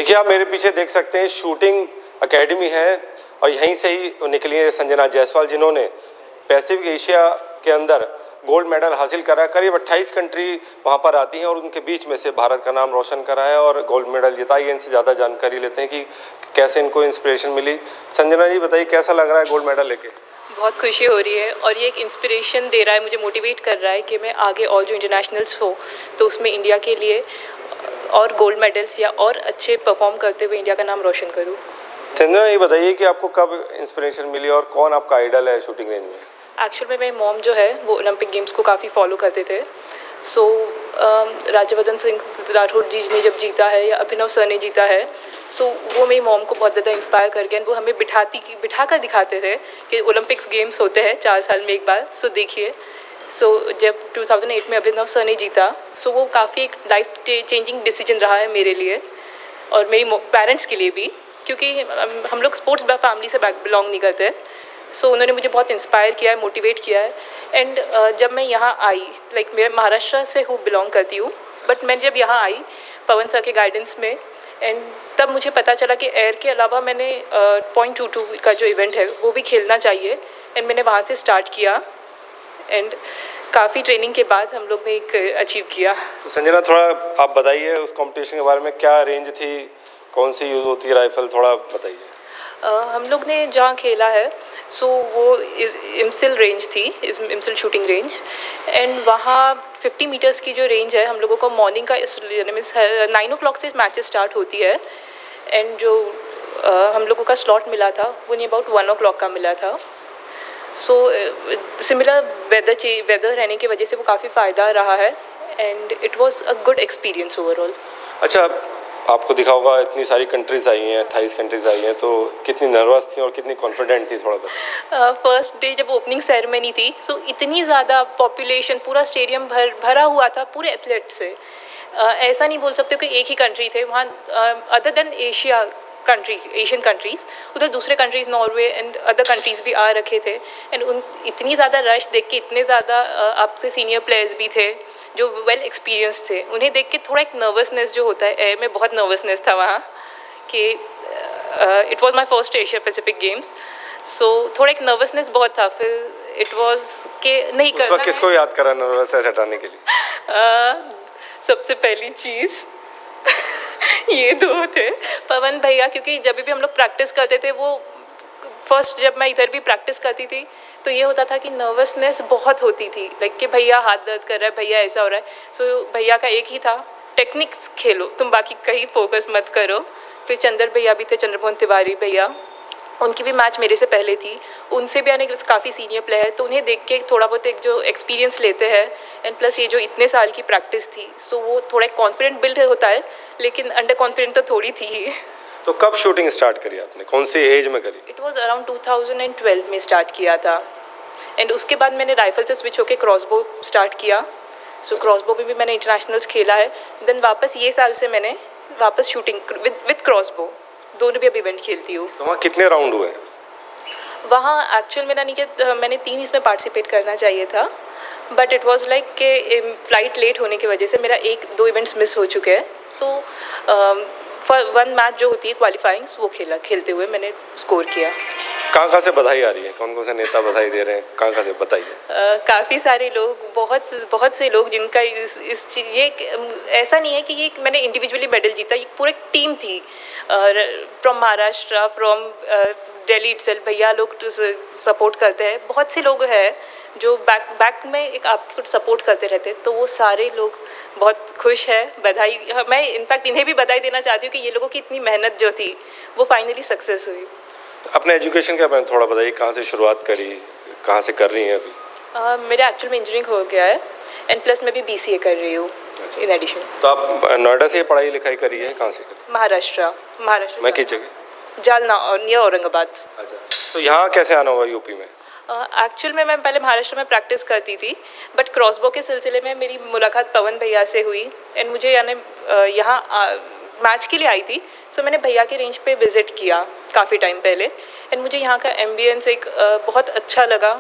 देखिए, आप मेरे पीछे देख सकते हैं शूटिंग एकेडमी है और यहीं से ही निकली है संजना जायसवाल, जिन्होंने पैसिफिक एशिया के अंदर गोल्ड मेडल हासिल करा। करीब 28 कंट्री वहां पर आती हैं और उनके बीच में से भारत का नाम रोशन करा है और गोल्ड मेडल जीता। ये इनसे ज़्यादा जानकारी लेते हैं कि कैसे इनको इंस्पिरेशन मिली। संजना जी, बताइए कैसा लग रहा है गोल्ड मेडल लेके? बहुत खुशी हो रही है और ये एक इंस्पिरेशन दे रहा है, मुझे मोटिवेट कर रहा है कि मैं आगे और जो इंटरनेशनल्स हो तो उसमें इंडिया के लिए और गोल्ड मेडल्स या और अच्छे परफॉर्म करते हुए इंडिया का नाम रोशन करूँ। संजना, ये बताइए कि आपको कब इंस्पिरेशन मिली और कौन आपका आइडल है शूटिंग रेंज में? एक्चुअल में मेरी मॉम जो है वो ओलंपिक गेम्स को काफ़ी फॉलो करते थे। सो राज्यवर्धन सिंह राठौर जी ने जब जीता है या अभिनव सर ने जीता है, सो वो मेरी मॉम को बहुत ज़्यादा इंस्पायर करके एंड वो हमें बिठा कर दिखाते थे कि ओलंपिक्स गेम्स होते हैं 4 साल में एक बार, सो देखिए। सो जब 2008 में अभिनव सर ने जीता, सो वो काफ़ी एक लाइफ चेंजिंग डिसीजन रहा है मेरे लिए और मेरी पेरेंट्स के लिए भी, क्योंकि हम लोग स्पोर्ट्स फैमिली से बिलोंग नहीं करते। सो उन्होंने मुझे बहुत इंस्पायर किया है, मोटिवेट किया है। एंड जब मैं यहाँ आई, लाइक मैं महाराष्ट्र से बिलोंग करती हूँ, बट मैं जब यहाँ आई पवन सर के गाइडेंस में, एंड तब मुझे पता चला कि एयर के अलावा मैंने .22 का जो इवेंट है वो भी खेलना चाहिए, एंड मैंने वहाँ से स्टार्ट किया एंड काफ़ी ट्रेनिंग के बाद हम लोग ने एक अचीव किया। तो संजना, थोड़ा आप बताइए उस कंपटीशन के बारे में, क्या रेंज थी, कौन सी यूज़ होती है राइफल, थोड़ा बताइए। हम लोग ने जहाँ खेला है सो वो इमसिल रेंज थी, इमसिल शूटिंग रेंज, एंड वहाँ 50 मीटर्स की जो रेंज है हम लोगों को मॉर्निंग का मीन्स 9 o'clock से मैचेस स्टार्ट होती है, एंड जो हम लोगों का स्लॉट मिला था वो नहीं अबाउट 1 o'clock का मिला था। सो सिमिलर वेदर रहने की वजह से वो काफ़ी फ़ायदा रहा है and it was a good experience overall. अच्छा, आपको दिखा होगा इतनी सारी कंट्रीज़ आई हैं, 28 कंट्रीज़ आई हैं, तो कितनी नर्वस थी और कितनी कॉन्फिडेंट थी, थोड़ा बताइए। फर्स्ट डे जब ओपनिंग सेरेमनी थी, सो इतनी ज़्यादा पॉपुलेशन, पूरा स्टेडियम भरा हुआ था पूरे एथलीट से। ऐसा नहीं बोल सकते कि एक ही कंट्री थे वहाँ, अदर देन एशियन कंट्रीज़, उधर दूसरे countries Norway and other countries भी आ रखे थे, एंड उन इतनी ज़्यादा रश देख के, इतने ज़्यादा आपसे सीनियर प्लेयर्स भी थे जो वेल एक्सपीरियंस थे, उन्हें देख के थोड़ा एक नर्वसनेस जो होता है, एयर में बहुत नर्वसनेस था वहाँ कि it was my first Asia Pacific games, so थोड़ा एक नर्वसनेस बहुत था। फिर इट वाज कि नहीं करना है। किसको याद करा नर्वस हटाने के लिए? सबसे पहली चीज़ ये 2 थे, पवन भैया, क्योंकि जब भी हम लोग प्रैक्टिस करते थे, वो फर्स्ट जब मैं इधर भी प्रैक्टिस करती थी तो ये होता था कि नर्वसनेस बहुत होती थी, लाइक कि भैया हाथ दर्द कर रहा है, भैया ऐसा हो रहा है। सो भैया का एक ही था, टेक्निक्स खेलो, तुम बाकी कहीं फोकस मत करो। फिर चंद्र भैया भी थे, चंद्रमोहन तिवारी भैया, उनकी भी मैच मेरे से पहले थी, उनसे भी आने काफ़ी सीनियर प्लेयर, तो उन्हें देख के थोड़ा बहुत एक जो एक्सपीरियंस लेते हैं, एंड प्लस ये जो इतने साल की प्रैक्टिस थी, सो वो थोड़ा कॉन्फिडेंट बिल्ड होता है, लेकिन अंडर कॉन्फिडेंट तो थोड़ी थी ही। तो कब शूटिंग स्टार्ट करी आपने, कौन सी एज में करी? इट वाज अराउंड 2012 में स्टार्ट किया था, एंड उसके बाद मैंने राइफल से स्विच होकर क्रॉसबो स्टार्ट किया। सो क्रॉसबो में भी मैंने इंटरनेशनल्स खेला है, देन वापस ये साल से मैंने वापस शूटिंग विद क्रॉसबो दोनों भी अभी इवेंट खेलती हूँ। तो वहाँ कितने राउंड हुए? वहाँ एक्चुअल मेरा नहीं कि मैंने 3 इसमें पार्टिसिपेट करना चाहिए था, बट इट वाज लाइक कि फ्लाइट लेट होने की वजह से मेरा 1-2 इवेंट्स मिस हो चुके हैं, तो 1 मैच जो होती है क्वालिफाइंग्स वो खेलते हुए मैंने स्कोर किया। कहाँ से बधाई आ रही है, कौन कौन से नेता बधाई दे रहे हैं, कहाँ से बताइए? काफ़ी सारे लोग, बहुत से लोग जिनका ऐसा नहीं है कि ये मैंने इंडिविजुअली मेडल जीता, ये पूरी टीम थी, from Maharashtra, from Delhi itself, भैया लोग सपोर्ट करते हैं, बहुत से लोग हैं जो बैक में एक आपको सपोर्ट करते रहते, तो वो सारे लोग बहुत खुश है। बधाई, मैं इनफैक्ट इन्हें भी बधाई देना चाहती हूँ कि ये लोगों की इतनी मेहनत जो थी वो फाइनली सक्सेस हुई। अपने एजुकेशन के बारे में थोड़ा बताइए, कहाँ से शुरुआत करी, कहाँ से कर रही हैं अभी? मेरा एक्चुअल में इंजीनियरिंग हो गया है, एंड प्लस मैं भी BCA कर रही हूँ इन एडिशन। तो आप नोएडा से पढ़ाई लिखाई करी है, कहाँ से करी? महाराष्ट्र। मैं किस जगह? जालना और नियर औरंगाबाद। अच्छा, तो यहाँ कैसे आना हुआ यूपी में? एक्चुअल में मैं पहले महाराष्ट्र में प्रैक्टिस करती थी, बट क्रॉसबो के सिलसिले में मेरी मुलाकात पवन भैया से हुई, एंड मुझे यहाँ मैच के लिए आई थी, सो मैंने भैया के रेंज पे विज़िट किया काफ़ी टाइम पहले, एंड मुझे यहाँ का एम्बियंस एक बहुत अच्छा लगा,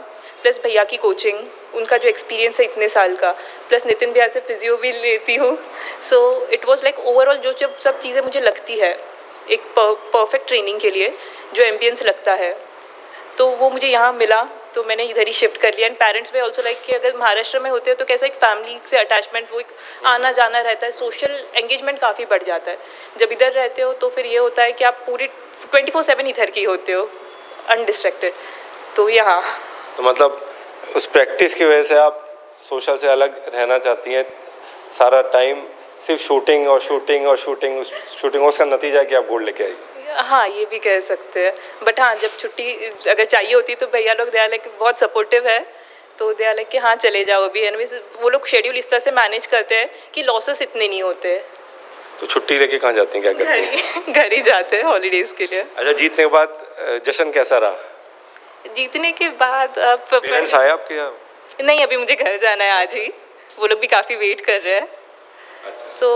प्लस भैया की कोचिंग, उनका जो एक्सपीरियंस है इतने साल का, प्लस नितिन भैया से फिजियो भी लेती हूँ, so it was like overall जो सब चीज़ें मुझे लगती है एक परफेक्ट ट्रेनिंग के लिए जो एम्बियंस लगता है, तो वो मुझे यहाँ मिला, तो मैंने इधर ही शिफ्ट कर लिया। एंड पेरेंट्स भी ऑल्सो लाइक कि अगर महाराष्ट्र में होते हो तो कैसा एक फैमिली से अटैचमेंट, वो एक आना जाना रहता है, सोशल एंगेजमेंट काफ़ी बढ़ जाता है। जब इधर रहते हो तो फिर ये होता है कि आप पूरी 24/7 इधर की होते हो, अनडिस्ट्रैक्टेड। तो यहाँ तो मतलब उस प्रैक्टिस की वजह से आप सोशल से अलग रहना चाहती हैं, सारा टाइम सिर्फ शूटिंग और शूटिंग और शूटिंग, शूटिंग उसका नतीजा है कि आप गोल्ड लेके आई। हाँ, ये भी कह सकते हैं। बट हाँ, जब छुट्टी अगर चाहिए होती तो भैया लोग दे आर लाइक बहुत सपोर्टिव है, तो दे आर लाइक कि हाँ चले जाओ अभी। एनवेज वो लोग शेड्यूल इस तरह से मैनेज करते हैं कि लॉसेस इतने नहीं होते। तो छुट्टी लेके कहाँ जाती हैं, क्या करती हैं? घर ही जाते हैं हॉलीडेज़ के लिए। अच्छा, जीतने के बाद जश्न कैसा रहा? जीतने के बाद पेरेंट्स आए आपके यहाँ? नहीं, अभी मुझे घर जाना है आज ही, वो लोग भी काफ़ी वेट कर रहे हैं। सो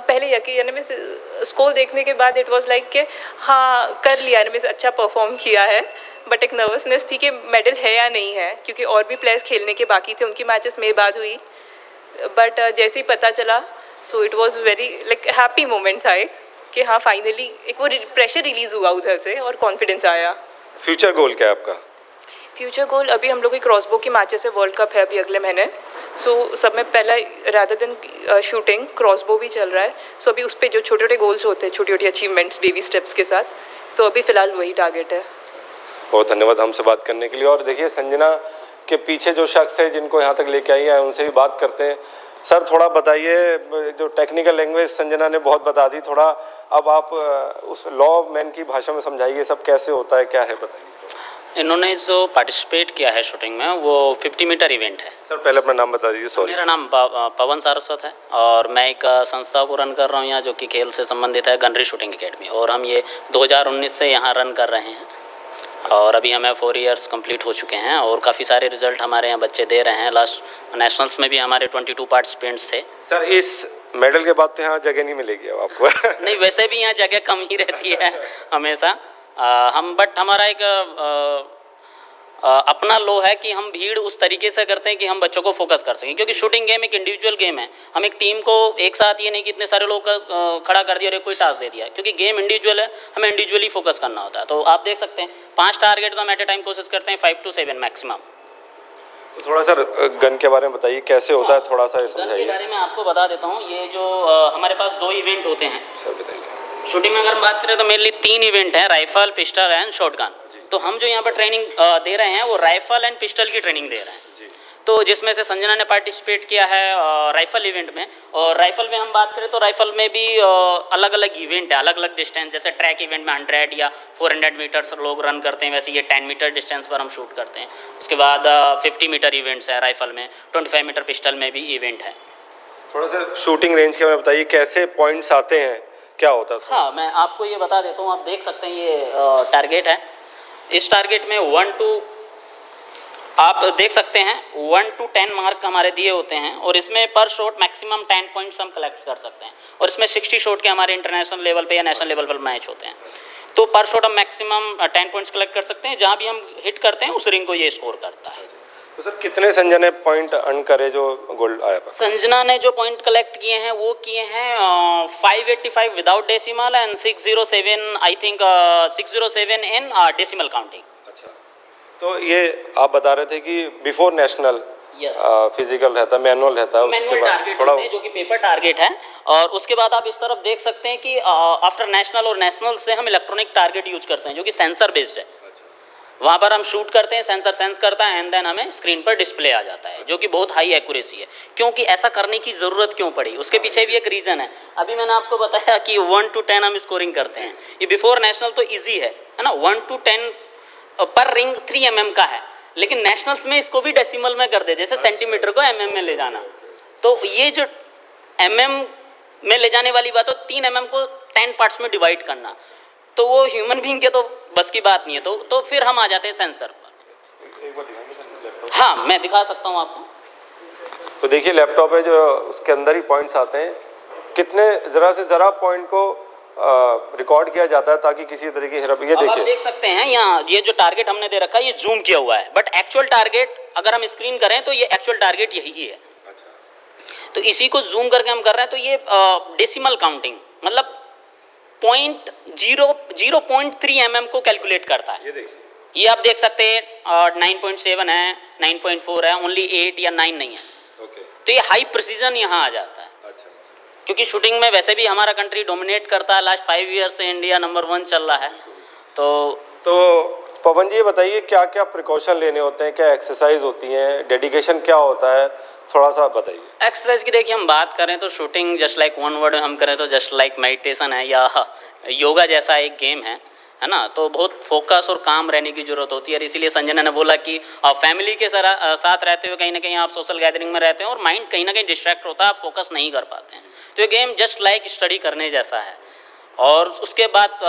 पहले यकीन में स्कोर देखने के बाद इट वाज लाइक कि हाँ कर लिया, यानी मैं अच्छा परफॉर्म किया है। बट एक नर्वसनेस थी कि मेडल है या नहीं है, क्योंकि और भी प्लेयर्स खेलने के बाकी थे, उनकी मैचेस मेरी बात हुई। बट जैसे ही पता चला, so it was very like happy moment था एक, कि हाँ फाइनली एक वो प्रेशर रिलीज़ हुआ उधर से और कॉन्फिडेंस आया। फ्यूचर गोल क्या है आपका? फ्यूचर गोल अभी हम लोग की क्रॉसबो की मैचेस है, वर्ल्ड कप है अभी अगले महीने। सो सब में पहला रादर देन शूटिंग क्रॉसबो भी चल रहा है। सो अभी उस पर जो छोटे छोटे गोल्स होते हैं, छोटी छोटी अचीवमेंट्स बेबी स्टेप्स के साथ, तो अभी फ़िलहाल वही टारगेट है। बहुत धन्यवाद हमसे बात करने के लिए। और देखिए, संजना के पीछे जो शख्स है जिनको यहाँ तक लेके आई है, उनसे भी बात करते हैं। सर थोड़ा बताइए, जो टेक्निकल लैंग्वेज संजना ने बहुत बता दी, थोड़ा अब आप उस लॉ मैन की भाषा में समझाइए, सब कैसे होता है, क्या है, बताइए। इन्होंने जो पार्टिसिपेट किया है शूटिंग में वो 50 मीटर इवेंट है। सर पहले अपना नाम बता दीजिए। सॉरी, मेरा नाम पवन सारस्वत है और मैं एक संस्था को रन कर रहा हूँ यहाँ, जो कि खेल से संबंधित है, गनरी शूटिंग एकेडमी। और हम ये 2019 से यहाँ रन कर रहे हैं और अभी हमें 4 इयर्स कंप्लीट हो चुके हैं और काफ़ी सारे रिजल्ट हमारे यहाँ बच्चे दे रहे हैं। लास्ट नेशनल्स में भी हमारे 22 पार्टिसिपेंट्स थे। सर इस मेडल के बाद तो यहाँ जगह नहीं मिलेगी अब आपको? नहीं, वैसे भी यहाँ जगह कम ही रहती है हमेशा। बट हमारा एक अपना लो है कि हम भीड़ उस तरीके से करते हैं कि हम बच्चों को फोकस कर सकें, क्योंकि शूटिंग गेम एक इंडिविजुअल गेम है। हम एक टीम को एक साथ ये नहीं कि इतने सारे लोग खड़ा कर दिया और एक कोई टास्क दे दिया, क्योंकि गेम इंडिविजुअल है, हमें इंडिविजुअली फोकस करना होता है। तो आप देख सकते हैं 5 टारगेट तो हम एट ए टाइम कोशिश करते हैं, 5 to 7 मैक्सिमम। तो थोड़ा सर गन के बारे में बताइए, कैसे होता है, थोड़ा सा गन के समझाइए। बारे में आपको बता देता हूँ। ये जो हमारे पास 2 इवेंट होते हैं सर बताइए। शूटिंग में, अगर हम बात करें तो मेनली 3 इवेंट हैं, राइफल, पिस्टल एंड शॉटगन। तो हम जो यहाँ पर ट्रेनिंग दे रहे हैं वो राइफल एंड पिस्टल की ट्रेनिंग दे रहे हैं। तो जिसमें से संजना ने पार्टिसिपेट किया है राइफल इवेंट में। और राइफल में हम बात करें तो राइफल में भी अलग अलग इवेंट है, अलग अलग डिस्टेंस। जैसे ट्रैक इवेंट में 100 या 400 मीटर्स लोग रन करते हैं, वैसे ये 10 मीटर डिस्टेंस पर हम शूट करते हैं। उसके बाद 50 मीटर इवेंट्स है राइफल में, 25 मीटर पिस्टल में भी इवेंट है। थोड़ा सा शूटिंग रेंज के बारे में बताइए, कैसे पॉइंट्स आते हैं, क्या होता था? हाँ, मैं आपको ये बता देता हूँ। आप देख सकते हैं ये टारगेट है। इस टारगेट में 1 to आप देख सकते हैं 1 to 10 मार्क हमारे दिए होते हैं और इसमें पर शॉट मैक्सिमम 10 पॉइंट्स हम कलेक्ट कर सकते हैं। और इसमें 60 शॉट के हमारे इंटरनेशनल लेवल पे या नेशनल लेवल पर मैच होते हैं। तो पर शॉट हम मैक्सिमम 10 पॉइंट्स कलेक्ट कर सकते हैं। जहाँ भी हम हिट करते हैं उस रिंग को ये स्कोर करता है। तो सर कितने संजना ने पॉइंट अर्न करे जो गोल्ड आया पास? संजना ने जो पॉइंट कलेक्ट किए हैं वो किए हैं 585 without decimal and 607 I think 607 in decimal counting. अच्छा, तो ये आप बता रहे थे कि बिफोर नेशनल फिजिकल रहता, मैनुअल रहता है, उसके बाद थोड़ा जो कि पेपर टारगेट है। और उसके बाद आप इस तरफ देख सकते हैं कि आफ्टर नेशनल और नेशनल से हम इलेक्ट्रॉनिक टारगेट यूज करते हैं, जो कि सेंसर बेस्ड है। वहाँ पर हम शूट करते हैं, सेंसर सेंस करता है एंड देन हमें स्क्रीन पर डिस्प्ले आ जाता है, जो कि बहुत हाई एक्यूरेसी है। क्योंकि ऐसा करने की ज़रूरत क्यों पड़ी, उसके पीछे भी एक रीज़न है। अभी मैंने आपको बताया कि 1 to 10 हम स्कोरिंग करते हैं। ये बिफोर नेशनल तो ईजी है ना, 1 to 10 पर रिंग 3 mm का है, लेकिन नेशनल्स में इसको भी डेसिमल में कर दे, जैसे सेंटीमीटर को mm में ले जाना। तो ये जो mm में ले जाने वाली बात हो, 3 mm को 10 पार्ट्स में डिवाइड करना, तो वो ह्यूमन बीइंग के तो बस की बात नहीं है। तो फिर हम आ जाते हैं सेंसर पर। हाँ, मैं दिखा सकता हूँ आपको। तो देखिए लैपटॉप है जो उसके अंदर ही पॉइंट्स आते हैं, कितने ज़रा से ज़रा पॉइंट को रिकॉर्ड किया जाता है ताकि किसी तरीके ये देखिए, आप देख सकते हैं यहाँ ये जो टारगेट हमने दे रखा है ये जूम किया हुआ है, बट एक्चुअल टारगेट अगर हम स्क्रीन करें तो ये एक्चुअल टारगेट यही है। तो इसी को जूम करके हम कर रहे हैं। तो ये डेसिमल काउंटिंग मतलब 0.3 mm को कैलकुलेट करता है। ये देखिए, ये आप देख सकते हैं 9.7 है, 9.4 है, ओनली 8 या 9 नहीं है। ओके, तो ये हाई प्रिसीजन यहाँ आ जाता है। अच्छा, क्योंकि शूटिंग में वैसे भी हमारा कंट्री डोमिनेट करता है, लास्ट 5 ईयर से इंडिया नंबर 1 चल रहा है। तो पवन जी ये बताइए क्या क्या प्रिकॉशन लेने होते हैं, क्या एक्सरसाइज होती हैं, डेडिकेशन क्या होता है, थोड़ा सा बताइए। एक्सरसाइज की देखिए हम बात करें तो shooting just like one word में हम करें तो जस्ट लाइक मेडिटेशन है या योगा जैसा एक गेम है ना। तो बहुत फोकस और काम रहने की ज़रूरत होती है, और इसीलिए संजना ने बोला कि फैमिली के साथ रहते हुए कहीं ना कहीं आप सोशल गैदरिंग में रहते हैं और माइंड कहीं ना कहीं डिस्ट्रैक्ट होता है, आप फोकस नहीं कर पाते हैं। तो ये गेम जस्ट लाइक स्टडी करने जैसा है। और उसके बाद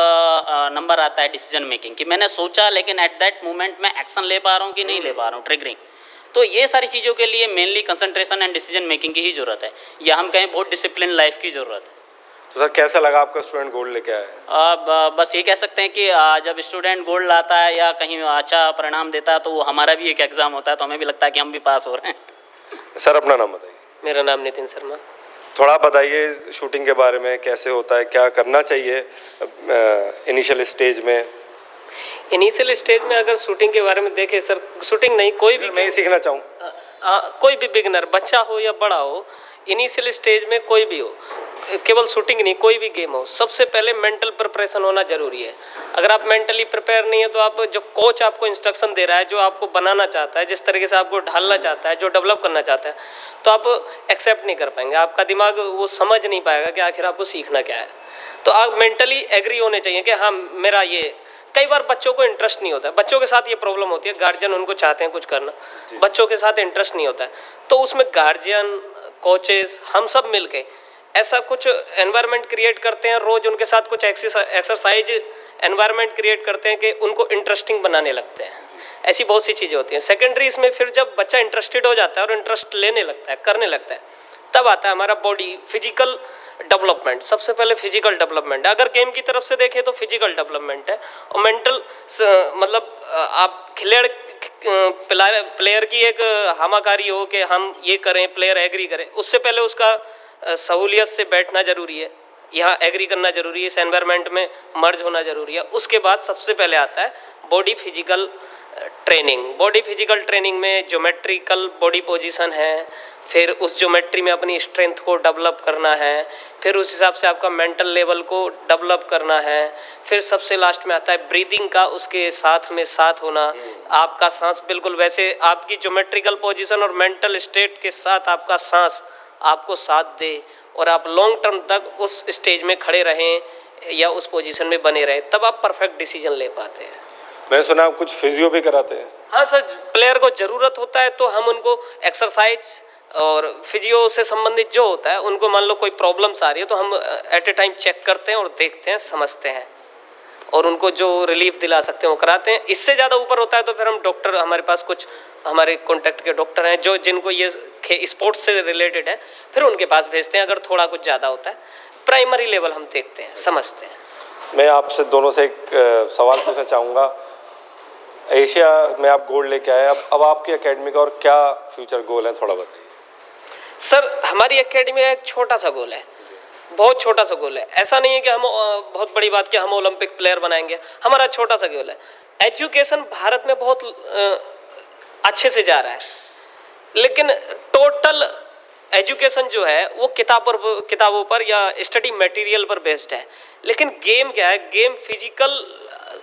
नंबर आता है डिसीजन मेकिंग, कि मैंने सोचा लेकिन एट दैट मोमेंट मैं एक्शन ले पा रहा हूँ कि नहीं ले पा रहा हूँ, ट्रिगरिंग। तो ये सारी चीज़ों के लिए mainly concentration and decision making की ही ज़रूरत है, या हम कहें बहुत डिसिप्लिन लाइफ की ज़रूरत है। तो सर कैसा लगा आपका स्टूडेंट गोल्ड लेके आया? बस ये कह सकते हैं कि जब स्टूडेंट गोल्ड लाता है या कहीं अच्छा परिणाम देता है तो वो हमारा भी एक एग्ज़ाम होता है, तो हमें भी लगता है कि हम भी पास हो रहे हैं। सर अपना नाम बताइए। मेरा नाम नितिन शर्मा। थोड़ा बताइए शूटिंग के बारे में, कैसे होता है, क्या करना चाहिए इनिशियल स्टेज में? इनिशियल स्टेज में अगर शूटिंग के बारे में देखें सर, शूटिंग नहीं कोई भी मैं ही सीखना चाहूँ, कोई भी बिगनर बच्चा हो या बड़ा हो, इनिशियल स्टेज में कोई भी हो, केवल शूटिंग नहीं कोई भी गेम हो, सबसे पहले मेंटल प्रिपरेशन होना जरूरी है। अगर आप मेंटली प्रिपेयर नहीं है तो आप जो कोच आपको इंस्ट्रक्शन दे रहा है, जो आपको बनाना चाहता है, जिस तरीके से आपको ढालना चाहता है, जो डेवलप करना चाहता है, तो आप एक्सेप्ट नहीं कर पाएंगे। आपका दिमाग वो समझ नहीं पाएगा कि आखिर आपको सीखना क्या है। तो आप मेंटली एग्री होने चाहिए कि हाँ मेरा ये। कई बार बच्चों को इंटरेस्ट नहीं होता है, बच्चों के साथ ये प्रॉब्लम होती है, गार्जियन उनको चाहते हैं कुछ करना, बच्चों के साथ इंटरेस्ट नहीं होता है। तो उसमें गार्जियन, कोचेस, हम सब मिलके ऐसा कुछ एनवायरनमेंट क्रिएट करते हैं, रोज़ उनके साथ कुछ एक्सरसाइज एनवायरनमेंट क्रिएट करते हैं कि उनको इंटरेस्टिंग बनाने लगते हैं। ऐसी बहुत सी चीज़ें होती हैं। सेकेंडरी इसमें फिर जब बच्चा इंटरेस्टेड हो जाता है और इंटरेस्ट लेने लगता है, करने लगता है, तब आता है हमारा बॉडी फिजिकल डेवलपमेंट। सबसे पहले फिजिकल डेवलपमेंट है। अगर गेम की तरफ से देखें तो फिजिकल डेवलपमेंट है, और मेंटल मतलब आप प्लेयर की एक हामाकारी हो कि हम ये करें, प्लेयर एग्री करे, उससे पहले उसका सहूलियत से बैठना जरूरी है, यहाँ एग्री करना जरूरी है, इस एनवायरनमेंट में मर्ज होना जरूरी है। उसके बाद सबसे पहले आता है body physical training. Body physical training में ज्योमेट्रिकल बॉडी पोजीशन है, फिर उस ज्योमेट्री में अपनी स्ट्रेंथ को डेवलप करना है, फिर उस हिसाब से आपका मेंटल लेवल को डेवलप करना है, फिर सबसे लास्ट में आता है ब्रीदिंग का, उसके साथ में साथ होना, आपका सांस बिल्कुल वैसे आपकी ज्योमेट्रिकल पोजीशन और मेंटल स्टेट के साथ आपका सांस आपको साथ दे, और आप लॉन्ग टर्म तक उस स्टेज में खड़े रहें या उस पोजीशन में बने रहें, तब आप परफेक्ट डिसीजन ले पाते हैं। मैं सुना आप कुछ फिजियो भी कराते हैं? हाँ सर, प्लेयर को ज़रूरत होता है तो हम उनको एक्सरसाइज और फिजियो से संबंधित जो होता है, उनको मान लो कोई प्रॉब्लम्स आ रही है तो हम एट ए टाइम चेक करते हैं और देखते हैं, समझते हैं, और उनको जो रिलीफ दिला सकते हैं वो कराते हैं। इससे ज़्यादा ऊपर होता है तो फिर हम डॉक्टर, हमारे पास कुछ हमारे कॉन्टैक्ट के डॉक्टर हैं जो जिनको ये स्पोर्ट्स से रिलेटेड है, फिर उनके पास भेजते हैं। अगर थोड़ा कुछ ज़्यादा होता है, प्राइमरी लेवल हम देखते हैं, समझते हैं। मैं आपसे दोनों से एक सवाल पूछना चाहूँगा। एशिया में आप गोल्ड लेके आए, अब आपकी एकेडमी का और क्या फ्यूचर गोल है, थोड़ा बताइए। सर हमारी एकेडमी का एक छोटा सा गोल है, बहुत छोटा सा गोल है। ऐसा नहीं है कि हम बहुत बड़ी बात कि हम ओलंपिक प्लेयर बनाएंगे, हमारा छोटा सा गोल है। एजुकेशन भारत में बहुत अच्छे से जा रहा है, लेकिन टोटल एजुकेशन जो है वो किताबों पर या स्टडी मटेरियल पर बेस्ड है। लेकिन गेम क्या है, गेम फिजिकल,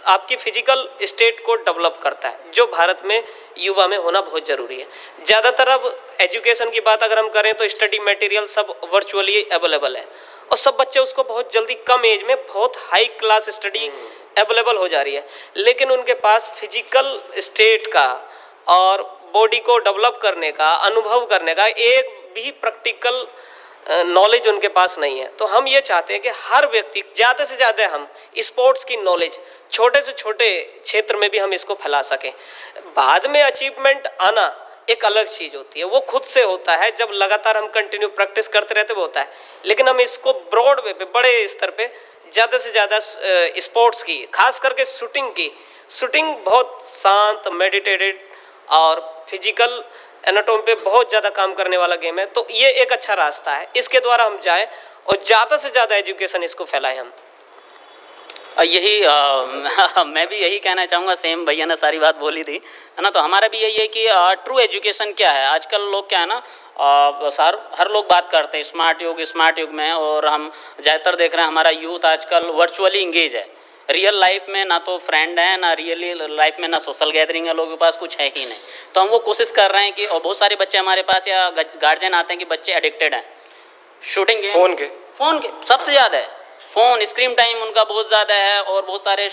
आपकी फिजिकल स्टेट को डेवलप करता है, जो भारत में युवा में होना बहुत ज़रूरी है। ज़्यादातर अब एजुकेशन की बात अगर हम करें तो स्टडी मटेरियल सब वर्चुअली अवेलेबल है, और सब बच्चे उसको बहुत जल्दी कम एज में बहुत हाई क्लास स्टडी अवेलेबल हो जा रही है, लेकिन उनके पास फिजिकल स्टेट का और बॉडी को डेवलप करने का, अनुभव करने का एक भी प्रैक्टिकल नॉलेज उनके पास नहीं है। तो हम ये चाहते हैं कि हर व्यक्ति ज़्यादा से ज़्यादा हम स्पोर्ट्स की नॉलेज छोटे से छोटे क्षेत्र में भी हम इसको फैला सकें। बाद में अचीवमेंट आना एक अलग चीज़ होती है, वो खुद से होता है, जब लगातार हम कंटिन्यू प्रैक्टिस करते रहते वो होता है। लेकिन हम इसको ब्रॉड वे पे, बड़े स्तर पे ज़्यादा से ज़्यादा स्पोर्ट्स की, खास करके शूटिंग बहुत शांत, मेडिटेटेड और फिजिकल एनाटॉमी पे बहुत ज़्यादा काम करने वाला गेम है। तो ये एक अच्छा रास्ता है, इसके द्वारा हम जाएं और ज़्यादा से ज़्यादा एजुकेशन इसको फैलाएं हम। यही मैं भी यही कहना चाहूँगा, सेम भैया ने सारी बात बोली थी, है ना। तो हमारा भी यही है कि ट्रू एजुकेशन क्या है। आजकल लोग क्या है ना, हर लोग बात करते हैं स्मार्ट युग में, और हम ज़्यादातर देख रहे हैं हमारा यूथ आजकल वर्चुअली इंगेज है। रियल लाइफ में ना तो फ्रेंड है, ना रियली लाइफ में ना सोशल गैदरिंग है, लोगों के पास कुछ है ही नहीं। तो हम वो कोशिश कर रहे हैं कि, और बहुत सारे बच्चे हमारे पास या गार्जियन आते हैं कि बच्चे एडिक्टेड हैं शूटिंग गेम, फ़ोन के सबसे ज़्यादा है। फ़ोन स्क्रीन टाइम उनका बहुत ज़्यादा है, और बहुत सारे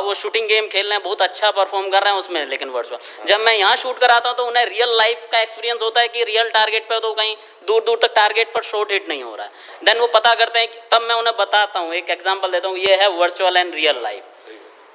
वो शूटिंग गेम खेल रहे हैं, बहुत अच्छा परफॉर्म कर रहे हैं उसमें, लेकिन वर्चुअल जब मैं यहाँ शूट कराता हूँ तो उन्हें रियल लाइफ का एक्सपीरियंस होता है कि रियल टारगेट पे तो कहीं दूर दूर तक टारगेट पर शॉट हिट नहीं हो रहा है। देन वो पता करते हैं, तब मैं उन्हें बताता हूँ, एक एग्जाम्पल देता हूँ, ये है वर्चुअल एंड रियल लाइफ।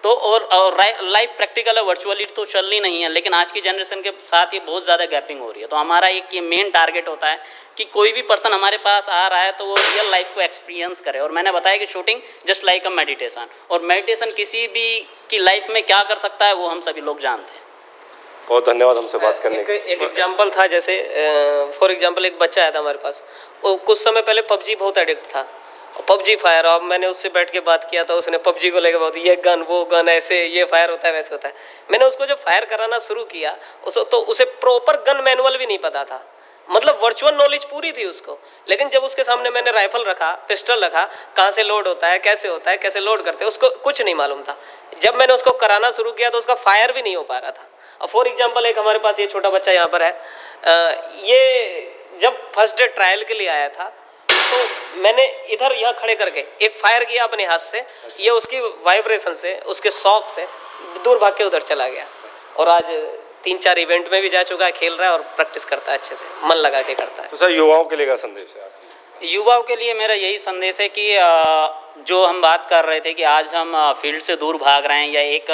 तो और लाइफ प्रैक्टिकल है, वर्चुअली तो चलनी नहीं है, लेकिन आज की जनरेशन के साथ ये बहुत ज़्यादा गैपिंग हो रही है। तो हमारा एक ये मेन टारगेट होता है कि कोई भी पर्सन हमारे पास आ रहा है तो वो रियल लाइफ को एक्सपीरियंस करे। और मैंने बताया कि shooting just like a meditation, और मेडिटेशन किसी भी की लाइफ में क्या कर सकता है वो हम सभी लोग जानते हैं। बहुत धन्यवाद हमसे बात करने के। एक एग्जांपल था, जैसे फॉर एग्जांपल एक बच्चा आया था हमारे पास, वो कुछ समय पहले पबजी बहुत एडिक्ट था, पबजी फायर। अब मैंने उससे बैठ के बात किया था, उसने पबजी को लेकर बहुत, ये गन वो गन ऐसे, ये फायर होता है वैसे होता है। मैंने उसको जब फायर कराना शुरू किया तो उसे प्रॉपर गन मैनुअल भी नहीं पता था, मतलब वर्चुअल नॉलेज पूरी थी उसको। लेकिन जब उसके सामने मैंने राइफल रखा, पिस्टल रखा, कहाँ से लोड होता है, कैसे लोड करते हैं, उसको कुछ नहीं मालूम था। जब मैंने उसको कराना शुरू किया तो उसका फायर भी नहीं हो पा रहा था। और फॉर एग्जांपल एक हमारे पास ये छोटा बच्चा यहाँ पर है, ये जब फर्स्ट डे ट्रायल के लिए आया था तो मैंने इधर यह खड़े करके एक फायर किया अपने हाथ से, ये उसकी वाइब्रेशन से, उसके शॉक से दूर भाग के उधर चला गया। और आज 3-4 इवेंट में भी जा चुका है, खेल रहा है और प्रैक्टिस करता है, अच्छे से मन लगा के करता है। तो सर युवाओं के लिए क्या संदेश है? युवाओं के लिए मेरा यही संदेश है कि जो हम बात कर रहे थे कि आज हम फील्ड से दूर भाग रहे हैं, या एक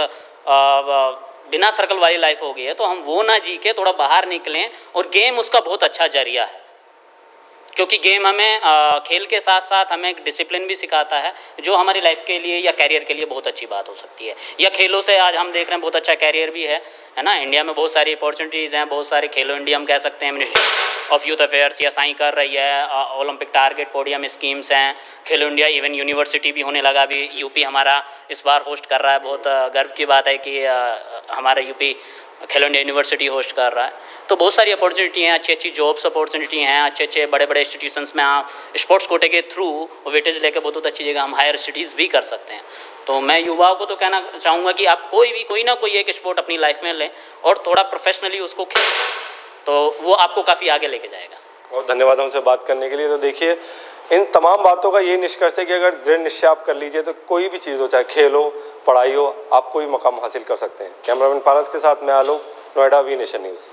बिना सर्कल वाली लाइफ हो गई है, तो हम वो ना जी के थोड़ा बाहर निकलें। और गेम उसका बहुत अच्छा जरिया है, क्योंकि गेम हमें खेल के साथ साथ हमें एक डिसिप्लिन भी सिखाता है, जो हमारी लाइफ के लिए या कैरियर के लिए बहुत अच्छी बात हो सकती है। या खेलों से आज हम देख रहे हैं बहुत अच्छा कैरियर भी है ना। इंडिया में बहुत सारी अपॉर्चुनिटीज़ हैं, बहुत सारे खेलो इंडिया हम कह सकते हैं, मिनिस्ट्री ऑफ यूथ अफेयर्स या साइन कर रही है, ओलंपिक टारगेट पोडियम स्कीम्स हैं, खेलो इंडिया इवन यूनिवर्सिटी भी होने लगा। अभी यूपी हमारा इस बार होस्ट कर रहा है, बहुत गर्व की बात है कि हमारा यूपी खेलो इंडिया यूनिवर्सिटी होस्ट कर रहा है। तो बहुत सारी अपॉर्चुनिटी हैं, अच्छी अच्छी जॉब्स अपॉर्चुनिटी हैं, अच्छे बड़े बड़े इंस्टीट्यूशंस में आप स्पोर्ट्स कोटे के थ्रू वेटेज लेकर बहुत अच्छी जगह हम हायर स्टडीज़ भी कर सकते हैं। तो मैं युवाओं को तो कहना चाहूँगा कि आप कोई ना कोई एक स्पोर्ट अपनी लाइफ में लें और थोड़ा प्रोफेशनली उसको खेलें, तो वो आपको काफ़ी आगे लेके जाएगा। बहुत धन्यवाद हमसे बात करने के लिए। तो देखिए, इन तमाम बातों का ये निष्कर्ष है कि अगर दृढ़ निश्चय आप कर लीजिए तो कोई भी चीज़ हो, चाहे खेल हो, पढ़ाई हो, आप कोई मकाम हासिल कर सकते हैं। कैमरामैन पारस के साथ मैं आलोक, नोएडा वी नेशन न्यूज़।